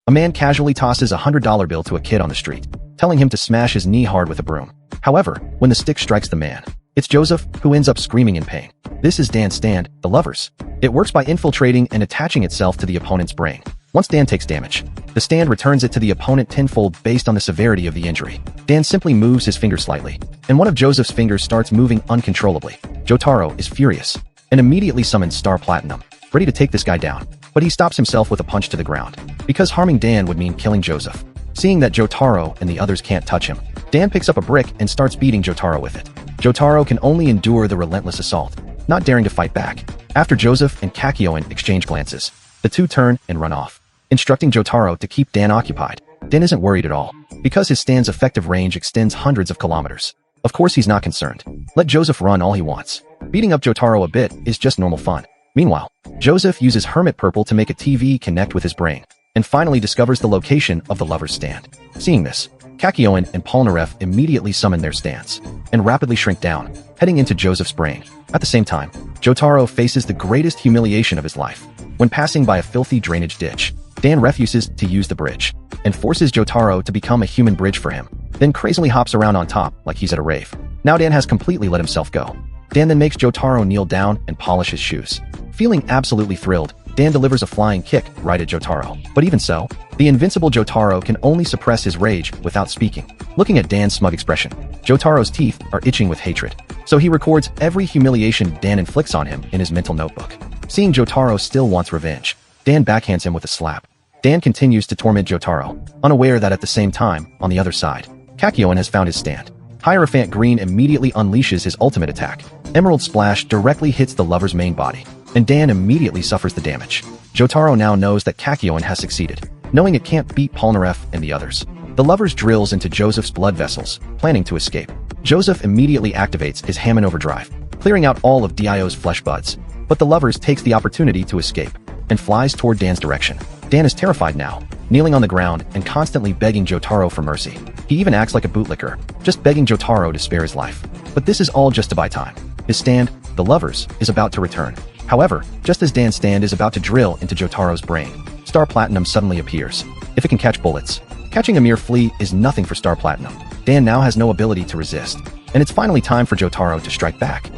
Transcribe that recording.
A man casually tosses a $100 bill to a kid on the street, telling him to smash his knee hard with a broom. However, when the stick strikes the man, it's Joseph who ends up screaming in pain. This is Dan's stand, the lovers. It works by infiltrating and attaching itself to the opponent's brain. Once Dan takes damage, the stand returns it to the opponent tenfold based on the severity of the injury. Dan simply moves his finger slightly, and one of Joseph's fingers starts moving uncontrollably. Jotaro is furious and immediately summons Star Platinum, ready to take this guy down. But he stops himself with a punch to the ground, because harming Dan would mean killing Joseph. Seeing that Jotaro and the others can't touch him, Dan picks up a brick and starts beating Jotaro with it. Jotaro can only endure the relentless assault, not daring to fight back. After Joseph and Kakyoin exchange glances, the two turn and run off, instructing Jotaro to keep Dan occupied. Dan isn't worried at all, because his stand's effective range extends hundreds of kilometers. Of course he's not concerned. Let Joseph run all he wants. Beating up Jotaro a bit is just normal fun. Meanwhile, Joseph uses Hermit Purple to make a TV connect with his brain, and finally discovers the location of the lover's stand. Seeing this, Kakyoin and Polnareff immediately summon their stands, and rapidly shrink down, heading into Joseph's brain. At the same time, Jotaro faces the greatest humiliation of his life. When passing by a filthy drainage ditch, Dan refuses to use the bridge, and forces Jotaro to become a human bridge for him, then crazily hops around on top like he's at a rave. Now Dan has completely let himself go. Dan then makes Jotaro kneel down and polish his shoes. Feeling absolutely thrilled, Dan delivers a flying kick right at Jotaro. But even so, the invincible Jotaro can only suppress his rage without speaking. Looking at Dan's smug expression, Jotaro's teeth are itching with hatred, so he records every humiliation Dan inflicts on him in his mental notebook. Seeing Jotaro still wants revenge, Dan backhands him with a slap. Dan continues to torment Jotaro, unaware that at the same time, on the other side, Kakyoin has found his stand. Hierophant Green immediately unleashes his ultimate attack. Emerald Splash directly hits the lover's main body, and Dan immediately suffers the damage. Jotaro now knows that Kakyoin has succeeded, knowing it can't beat Polnareff and the others. The lovers drills into Joseph's blood vessels, planning to escape. Joseph immediately activates his Hammond Overdrive, clearing out all of Dio's flesh buds. But the lovers takes the opportunity to escape, and flies toward Dan's direction. Dan is terrified now, kneeling on the ground and constantly begging Jotaro for mercy. He even acts like a bootlicker, just begging Jotaro to spare his life. But this is all just to buy time. His stand, the lovers, is about to return. However, just as Dan's stand is about to drill into Jotaro's brain, Star Platinum suddenly appears. If it can catch bullets, catching a mere flea is nothing for Star Platinum. Dan now has no ability to resist, and it's finally time for Jotaro to strike back.